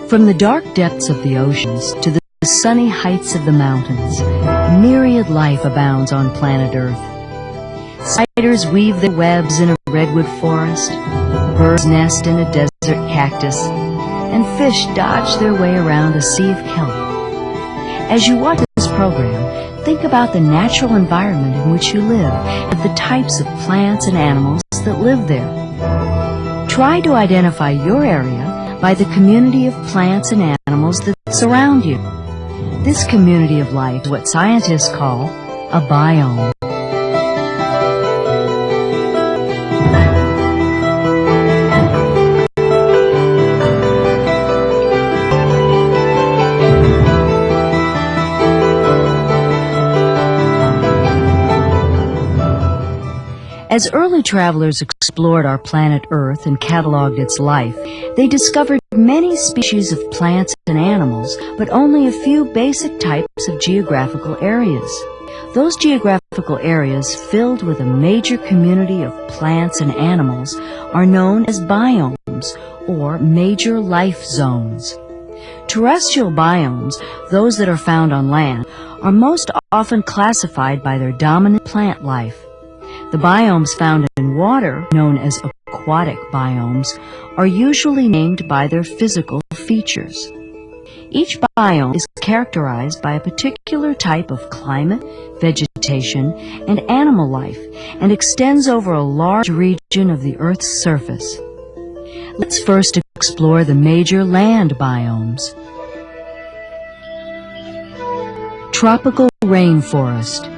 From the dark depths of the oceans to the sunny heights of the mountains, myriad life abounds on planet Earth. Spiders weave their webs in a redwood forest, birds nest in a desert cactus, and fish dodge their way around a sea of kelp. As you watch this program, think about the natural environment in which you live and the types of plants and animals that live there. Try to identify your area by the community of plants and animals that surround you. This community of life is what scientists call a biome. As early travelers explored our planet Earth and cataloged its life, they discovered many species of plants and animals, but only a few basic types of geographical areas. Those geographical areas filled with a major community of plants and animals are known as biomes, or major life zones. Terrestrial biomes, those that are found on land, are most often classified by their dominant plant life. The biomes found in water, known as aquatic biomes, are usually named by their physical features. Each biome is characterized by a particular type of climate, vegetation, and animal life, and extends over a large region of the Earth's surface. Let's first explore the major land biomes. Tropical rainforest.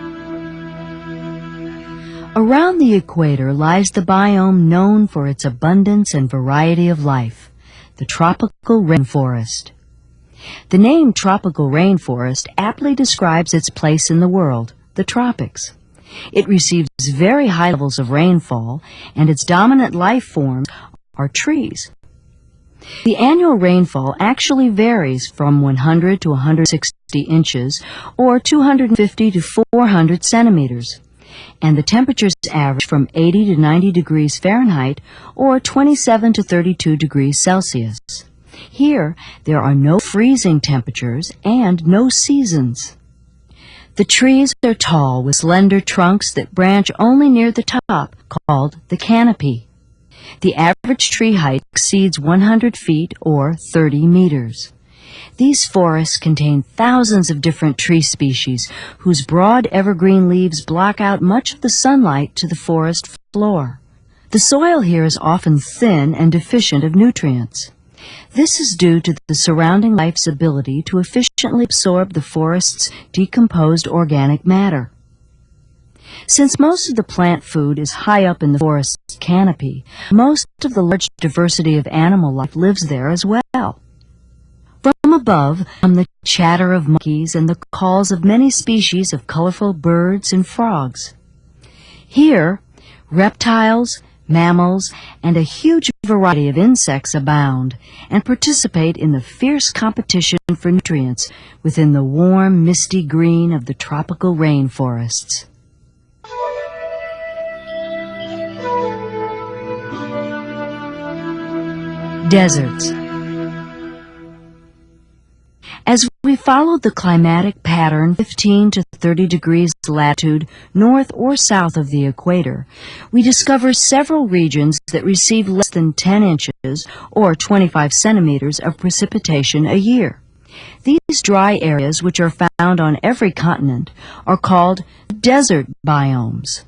Around the equator lies the biome known for its abundance and variety of life, the tropical rainforest. The name tropical rainforest aptly describes its place in the world, the tropics. It receives very high levels of rainfall, and its dominant life forms are trees. The annual rainfall actually varies from 100 to 160 inches, or 250 to 400 centimeters. And the temperatures average from 80 to 90 degrees Fahrenheit or 27 to 32 degrees Celsius. Here, there are no freezing temperatures and no seasons. The trees are tall with slender trunks that branch only near the top, called the canopy. The average tree height exceeds 100 feet or 30 meters. These forests contain thousands of different tree species whose broad evergreen leaves block out much of the sunlight to the forest floor. The soil here is often thin and deficient of nutrients. This is due to the surrounding life's ability to efficiently absorb the forest's decomposed organic matter. Since most of the plant food is high up in the forest's canopy, most of the large diversity of animal life lives there as well. From above come the chatter of monkeys and the calls of many species of colorful birds and frogs. Here, reptiles, mammals, and a huge variety of insects abound and participate in the fierce competition for nutrients within the warm, misty green of the tropical rainforests. Deserts. As we followed the climatic pattern 15 to 30 degrees latitude north or south of the equator, we discover several regions that receive less than 10 inches or 25 centimeters of precipitation a year. These dry areas, which are found on every continent, are called desert biomes.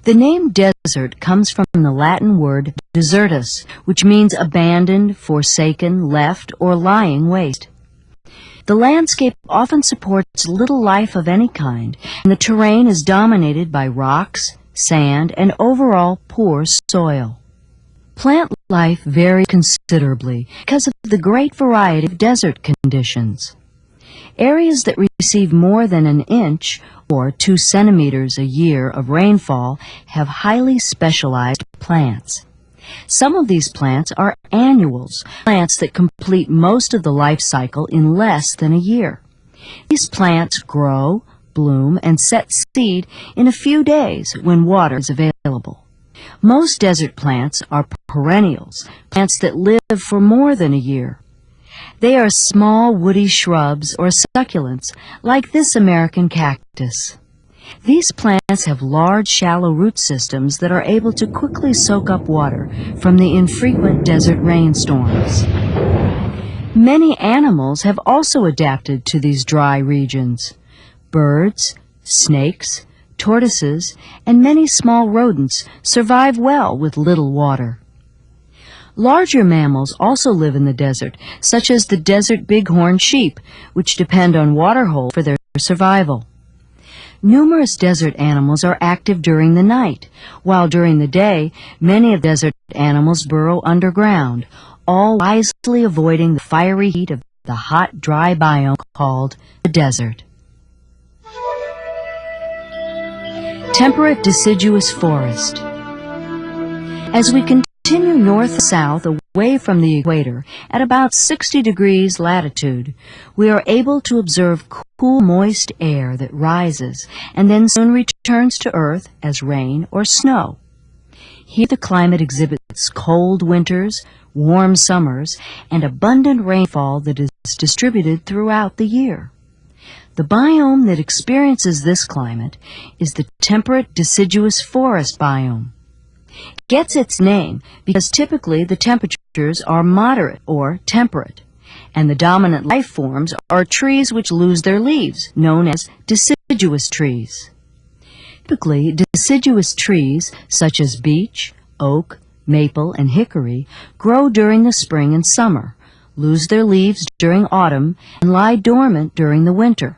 The name desert comes from the Latin word desertus, which means abandoned, forsaken, left, or lying waste. The landscape often supports little life of any kind, and the terrain is dominated by rocks, sand, and overall poor soil. Plant life varies considerably because of the great variety of desert conditions. Areas that receive more than an inch or 2 centimeters a year of rainfall have highly specialized plants. Some of these plants are annuals, plants that complete most of the life cycle in less than a year. These plants grow, bloom, and set seed in a few days when water is available. Most desert plants are perennials, plants that live for more than a year. They are small woody shrubs or succulents, like this American cactus. These plants have large, shallow root systems that are able to quickly soak up water from the infrequent desert rainstorms. Many animals have also adapted to these dry regions. Birds, snakes, tortoises, and many small rodents survive well with little water. Larger mammals also live in the desert, such as the desert bighorn sheep, which depend on water holes for their survival. Numerous desert animals are active during the night, while during the day, many of the desert animals burrow underground, all wisely avoiding the fiery heat of the hot, dry biome called the desert. Temperate deciduous forest. As we continue north-south away from the equator at about 60 degrees latitude, we are able to observe cool, moist air that rises and then soon returns to Earth as rain or snow. Here the climate exhibits cold winters, warm summers, and abundant rainfall that is distributed throughout the year. The biome that experiences this climate is the temperate deciduous forest biome. It gets its name because typically the temperatures are moderate or temperate, and the dominant life forms are trees which lose their leaves, known as deciduous trees. Typically, deciduous trees such as beech, oak, maple, and hickory grow during the spring and summer, lose their leaves during autumn, and lie dormant during the winter.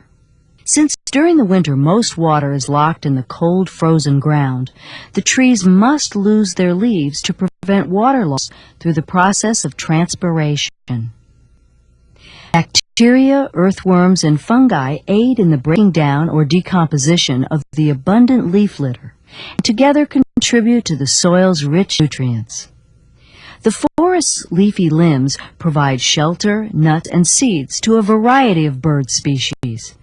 Since during the winter most water is locked in the cold frozen ground, the trees must lose their leaves to prevent water loss through the process of transpiration. Bacteria, earthworms, and fungi aid in the breaking down or decomposition of the abundant leaf litter, and together contribute to the soil's rich nutrients. The forest's leafy limbs provide shelter, nuts, and seeds to a variety of bird species.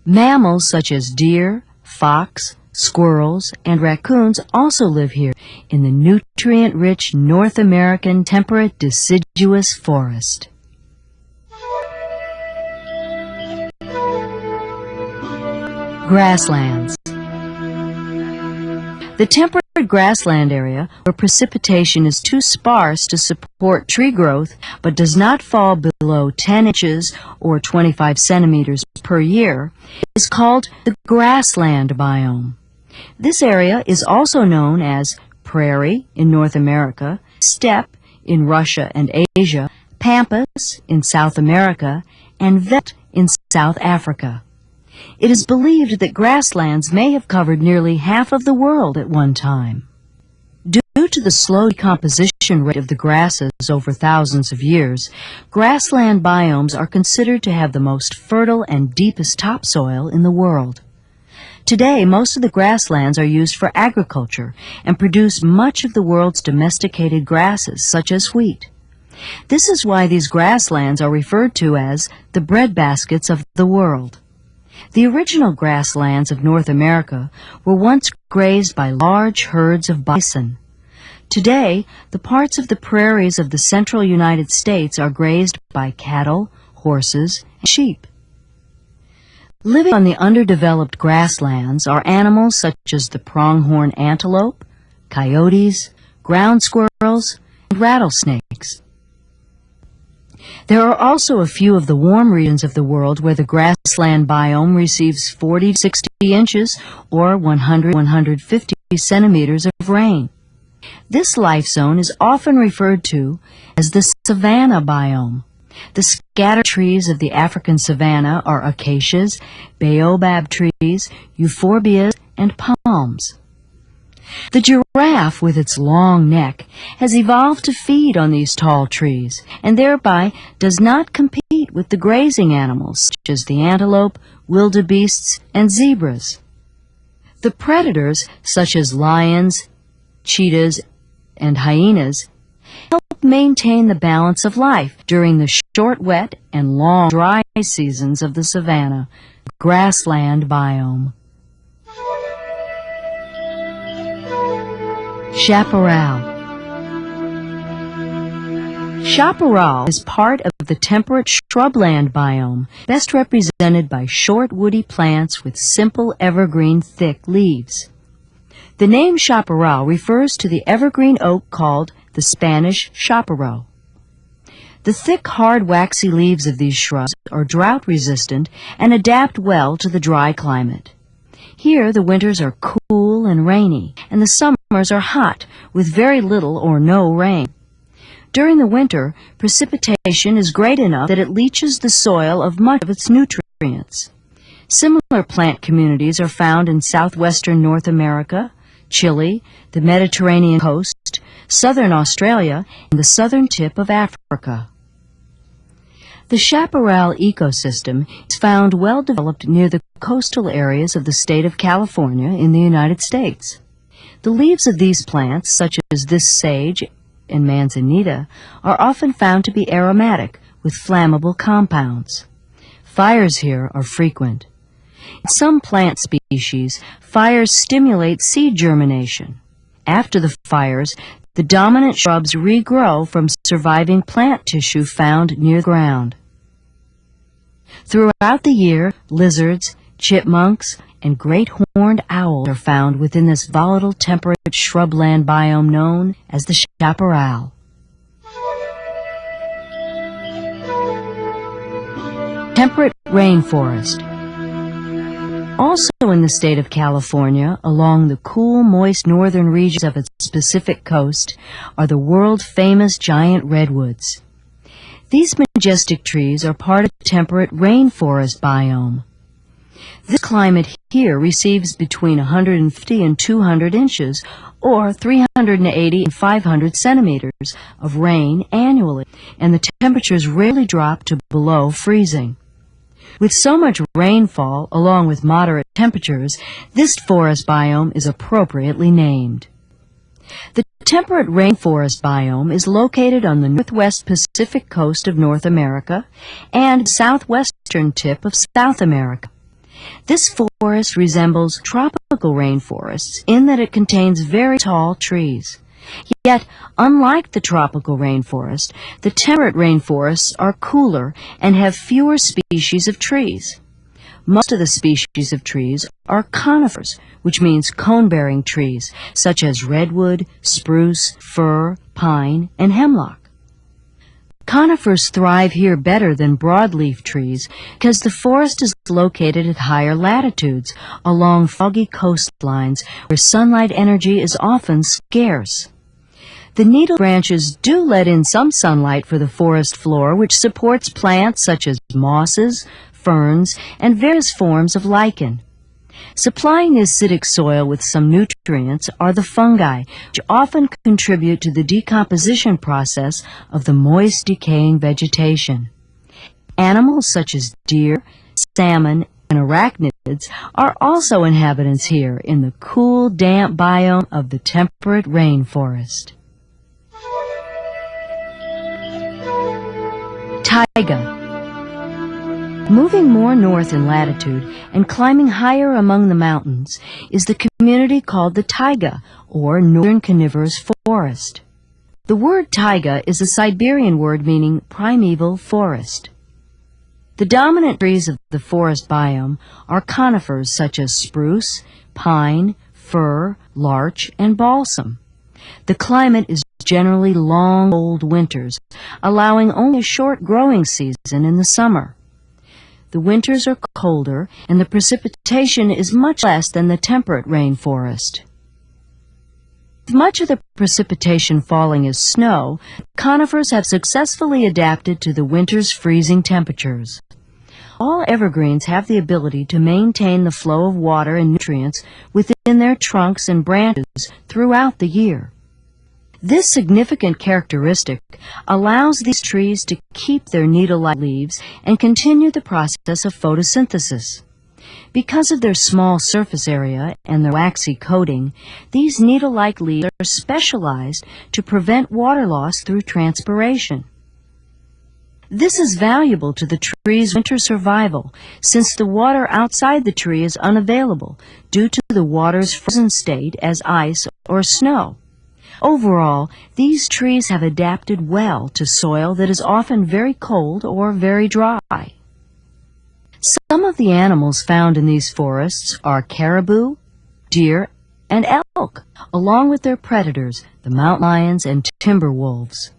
Mammals such as deer, fox, squirrels, and raccoons also live here in the nutrient-rich North American temperate deciduous forest. Grasslands. The temperate grassland area, where precipitation is too sparse to support tree growth but does not fall below 10 inches or 25 centimeters per year, is called the grassland biome. This area is also known as prairie in North America, steppe in Russia and Asia, pampas in South America, and veldt in South Africa. It is believed that grasslands may have covered nearly half of the world at one time. Due to the slow decomposition rate of the grasses over thousands of years, grassland biomes are considered to have the most fertile and deepest topsoil in the world. Today, most of the grasslands are used for agriculture and produce much of the world's domesticated grasses, such as wheat. This is why these grasslands are referred to as the breadbaskets of the world. The original grasslands of North America were once grazed by large herds of bison. Today, the parts of the prairies of the central United States are grazed by cattle, horses, and sheep. Living on the underdeveloped grasslands are animals such as the pronghorn antelope, coyotes, ground squirrels, and rattlesnakes. There are also a few of the warm regions of the world where the grassland biome receives 40 to 60 inches or 100 to 150 centimeters of rain. This life zone is often referred to as the savanna biome. The scattered trees of the African savanna are acacias, baobab trees, euphorbias, and palms. The giraffe, with its long neck, has evolved to feed on these tall trees, and thereby does not compete with the grazing animals, such as the antelope, wildebeests, and zebras. The predators, such as lions, cheetahs, and hyenas, help maintain the balance of life during the short wet and long dry seasons of the savanna, grassland biome. Chaparral. Chaparral is part of the temperate shrubland biome, best represented by short woody plants with simple evergreen thick leaves. The name chaparral refers to the evergreen oak called the Spanish chaparral. The thick, hard, waxy leaves of these shrubs are drought-resistant and adapt well to the dry climate. Here, the winters are cool and rainy, and the summers are hot, with very little or no rain. During the winter, precipitation is great enough that it leaches the soil of much of its nutrients. Similar plant communities are found in southwestern North America, Chile, the Mediterranean coast, southern Australia, and the southern tip of Africa. The chaparral ecosystem is found well developed near the coastal areas of the state of California in the United States. The leaves of these plants, such as this sage and manzanita, are often found to be aromatic with flammable compounds. Fires here are frequent. In some plant species, fires stimulate seed germination. After the fires, the dominant shrubs regrow from surviving plant tissue found near the ground. Throughout the year, lizards, chipmunks, and great horned owls are found within this volatile temperate shrubland biome known as the chaparral. Temperate rainforest. Also in the state of California, along the cool, moist northern regions of its Pacific coast, are the world-famous giant redwoods. These majestic trees are part of the temperate rainforest biome. This climate here receives between 150 and 200 inches, or 380 and 500 centimeters of rain annually, and the temperatures rarely drop to below freezing. With so much rainfall, along with moderate temperatures, this forest biome is appropriately named. The temperate rainforest biome is located on the northwest Pacific coast of North America and southwestern tip of South America. This forest resembles tropical rainforests in that it contains very tall trees. Yet, unlike the tropical rainforest, the temperate rainforests are cooler and have fewer species of trees. Most of the species of trees are conifers, which means cone-bearing trees, such as redwood, spruce, fir, pine, and hemlock. Conifers thrive here better than broadleaf trees because the forest is located at higher latitudes along foggy coastlines where sunlight energy is often scarce. The needle branches do let in some sunlight for the forest floor, which supports plants such as mosses, ferns, and various forms of lichen. Supplying the acidic soil with some nutrients are the fungi, which often contribute to the decomposition process of the moist, decaying vegetation. Animals such as deer, salmon, and arachnids are also inhabitants here in the cool, damp biome of the temperate rainforest. Taiga. Moving more north in latitude and climbing higher among the mountains is the community called the taiga, or northern coniferous forest. The word taiga is a Siberian word meaning primeval forest. The dominant trees of the forest biome are conifers such as spruce, pine, fir, larch, and balsam. The climate is generally long, cold winters, allowing only a short growing season in the summer. The winters are colder, and the precipitation is much less than the temperate rainforest. With much of the precipitation falling as snow, conifers have successfully adapted to the winter's freezing temperatures. All evergreens have the ability to maintain the flow of water and nutrients within their trunks and branches throughout the year. This significant characteristic allows these trees to keep their needle-like leaves and continue the process of photosynthesis. Because of their small surface area and their waxy coating, these needle-like leaves are specialized to prevent water loss through transpiration. This is valuable to the tree's winter survival, since the water outside the tree is unavailable due to the water's frozen state as ice or snow. Overall, these trees have adapted well to soil that is often very cold or very dry. Some of the animals found in these forests are caribou, deer, and elk, along with their predators, the mountain lions and timber wolves.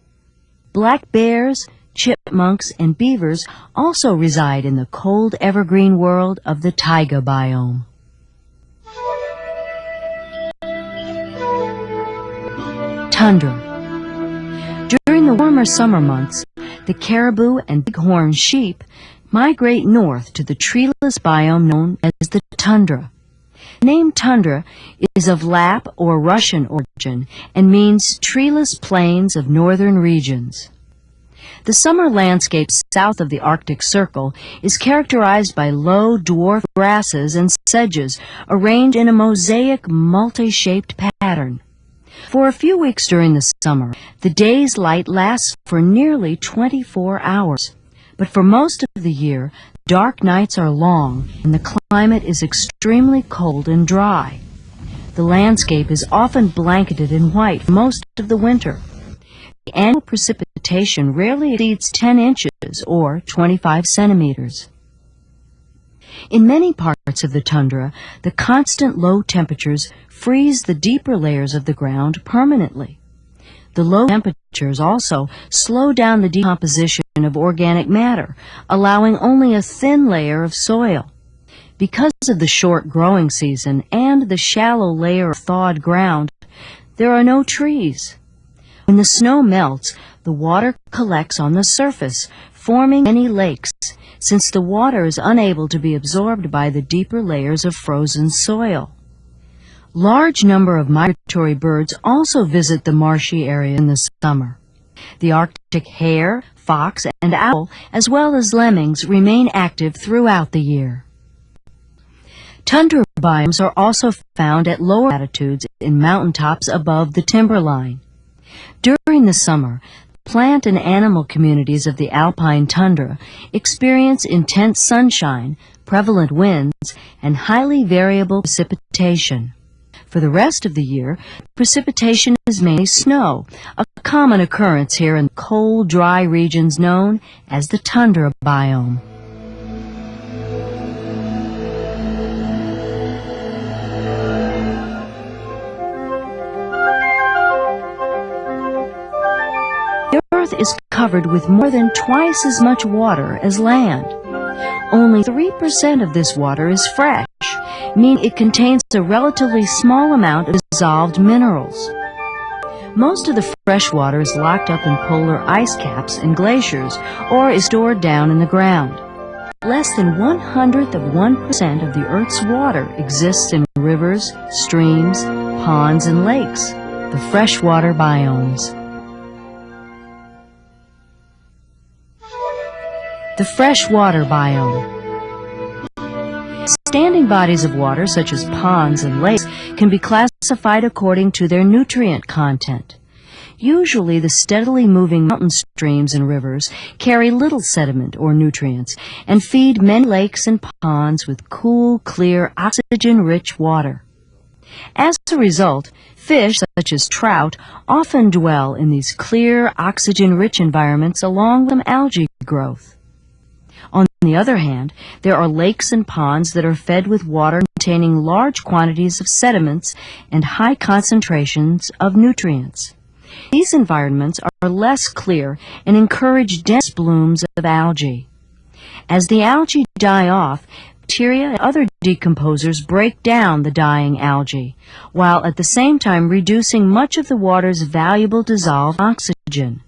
Black bears, chipmunks, and beavers also reside in the cold evergreen world of the taiga biome. Tundra. During the warmer summer months, the caribou and bighorn sheep migrate north to the treeless biome known as the tundra. The name tundra is of Lap or Russian origin and means treeless plains of northern regions. The summer landscape south of the Arctic Circle is characterized by low dwarf grasses and sedges arranged in a mosaic multi-shaped pattern. For a few weeks during the summer, the day's light lasts for nearly 24 hours. But for most of the year, dark nights are long and the climate is extremely cold and dry. The landscape is often blanketed in white for most of the winter. The annual precipitation rarely exceeds 10 inches or 25 centimeters. In many parts of the tundra, the constant low temperatures freeze the deeper layers of the ground permanently. The low temperatures also slow down the decomposition of organic matter, allowing only a thin layer of soil. Because of the short growing season and the shallow layer of thawed ground, there are no trees. When the snow melts, the water collects on the surface, forming many lakes, since the water is unable to be absorbed by the deeper layers of frozen soil. Large number of migratory birds also visit the marshy area in the summer. The Arctic hare, fox, and owl, as well as lemmings, remain active throughout the year. Tundra biomes are also found at lower latitudes in mountaintops above the timberline. During the summer, plant and animal communities of the alpine tundra experience intense sunshine, prevalent winds, and highly variable precipitation. For the rest of the year, precipitation is mainly snow, a common occurrence here in cold, dry regions known as the tundra biome. The Earth is covered with more than twice as much water as land. Only 3% of this water is fresh, meaning it contains a relatively small amount of dissolved minerals. Most of the fresh water is locked up in polar ice caps and glaciers or is stored down in the ground. Less than 1/100% of the Earth's water exists in rivers, streams, ponds, and lakes, the freshwater biomes. The freshwater biome. Standing bodies of water, such as ponds and lakes, can be classified according to their nutrient content. Usually, the steadily moving mountain streams and rivers carry little sediment or nutrients and feed many lakes and ponds with cool, clear, oxygen-rich water. As a result, fish, such as trout, often dwell in these clear, oxygen-rich environments along with algae growth. On the other hand, there are lakes and ponds that are fed with water containing large quantities of sediments and high concentrations of nutrients. These environments are less clear and encourage dense blooms of algae. As the algae die off, bacteria and other decomposers break down the dying algae, while at the same time reducing much of the water's valuable dissolved oxygen.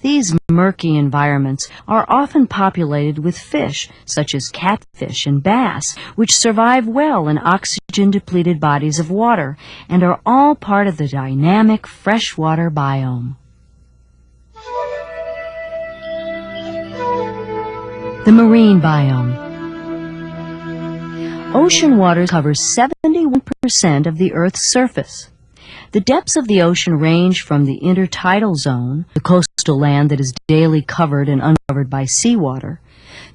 These murky environments are often populated with fish, such as catfish and bass, which survive well in oxygen-depleted bodies of water and are all part of the dynamic freshwater biome. The marine biome. Ocean water covers 71% of the Earth's surface. The depths of the ocean range from the intertidal zone, the coastal land that is daily covered and uncovered by seawater,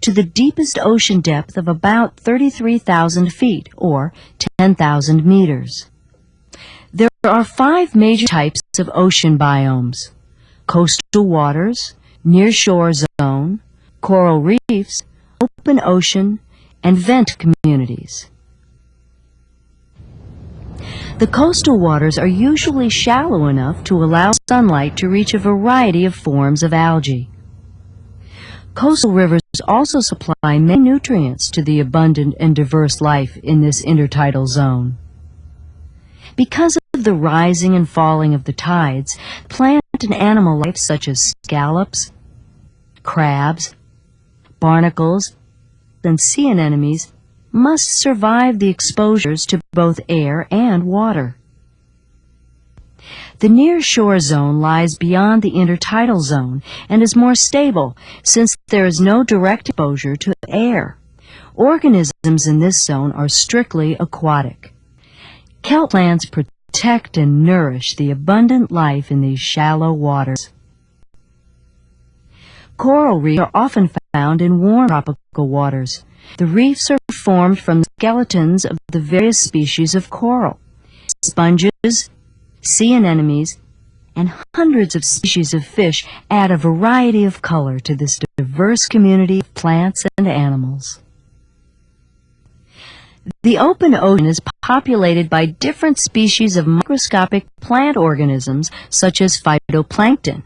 to the deepest ocean depth of about 33,000 feet, or 10,000 meters. There are 5 major types of ocean biomes: coastal waters, nearshore zone, coral reefs, open ocean, and vent communities. The coastal waters are usually shallow enough to allow sunlight to reach a variety of forms of algae. Coastal rivers also supply many nutrients to the abundant and diverse life in this intertidal zone. Because of the rising and falling of the tides, plant and animal life such as scallops, crabs, barnacles, and sea anemones must survive the exposures to both air and water. The nearshore zone lies beyond the intertidal zone and is more stable since there is no direct exposure to air. Organisms in this zone are strictly aquatic. Kelp plants protect and nourish the abundant life in these shallow waters. Coral reefs are often found in warm tropical waters. The reefs are formed from the skeletons of the various species of coral. Sponges, sea anemones, and hundreds of species of fish add a variety of color to this diverse community of plants and animals. The open ocean is populated by different species of microscopic plant organisms such as phytoplankton,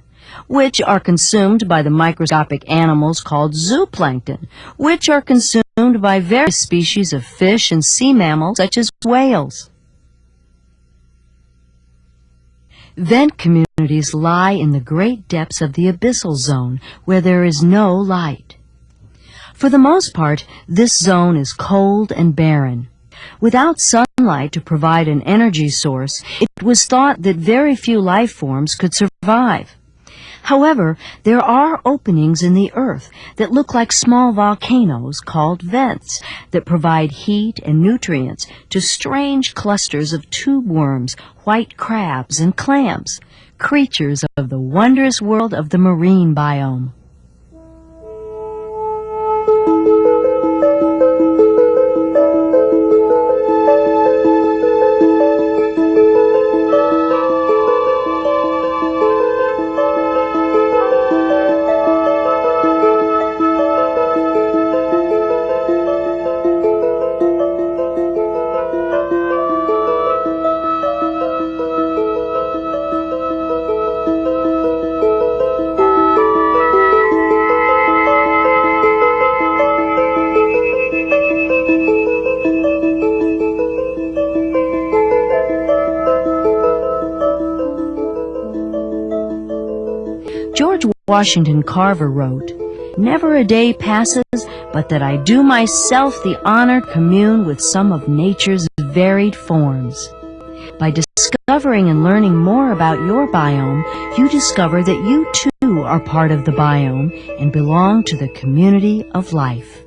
which are consumed by the microscopic animals called zooplankton, which are consumed by various species of fish and sea mammals such as whales. Vent communities lie in the great depths of the abyssal zone where there is no light. For the most part, this zone is cold and barren. Without sunlight to provide an energy source, it was thought that very few life forms could survive. However, there are openings in the earth that look like small volcanoes called vents that provide heat and nutrients to strange clusters of tube worms, white crabs, and clams, creatures of the wondrous world of the marine biome. George Washington Carver wrote, "Never a day passes but that I do myself the honor to commune with some of nature's varied forms." By discovering and learning more about your biome, you discover that you too are part of the biome and belong to the community of life.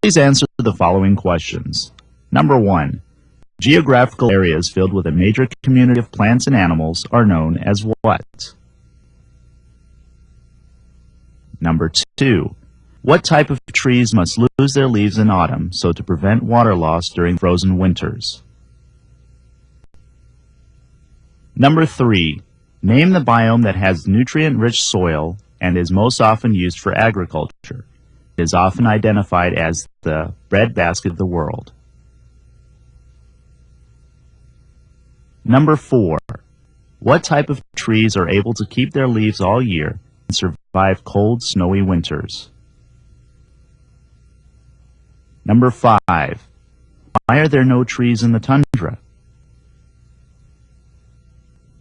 Please answer the following questions. Number 1. Geographical areas filled with a major community of plants and animals are known as what? Number 2. What type of trees must lose their leaves in autumn so to prevent water loss during frozen winters? Number 3. Name the biome that has nutrient-rich soil and is most often used for agriculture. It is often identified as the breadbasket of the world. Number 4. What type of trees are able to keep their leaves all year and survive cold, snowy winters? Number 5. Why are there no trees in the tundra?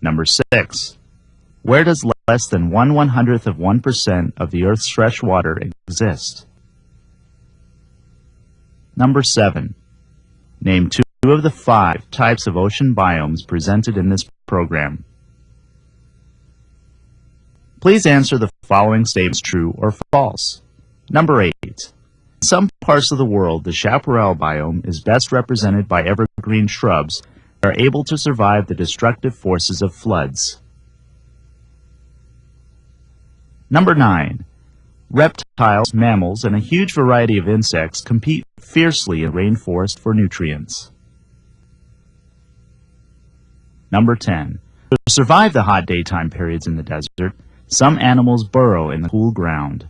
Number 6. Where does less than 1/100th of 1% of the Earth's fresh water exist? Number 7. Name 2 of the 5 types of ocean biomes presented in this program. Please answer the following statements true or false. Number 8. In some parts of the world, the chaparral biome is best represented by evergreen shrubs that are able to survive the destructive forces of floods. Number 9. Reptiles, mammals, and a huge variety of insects compete fiercely in the rainforest for nutrients. Number 10. To survive the hot daytime periods in the desert, some animals burrow in the cool ground.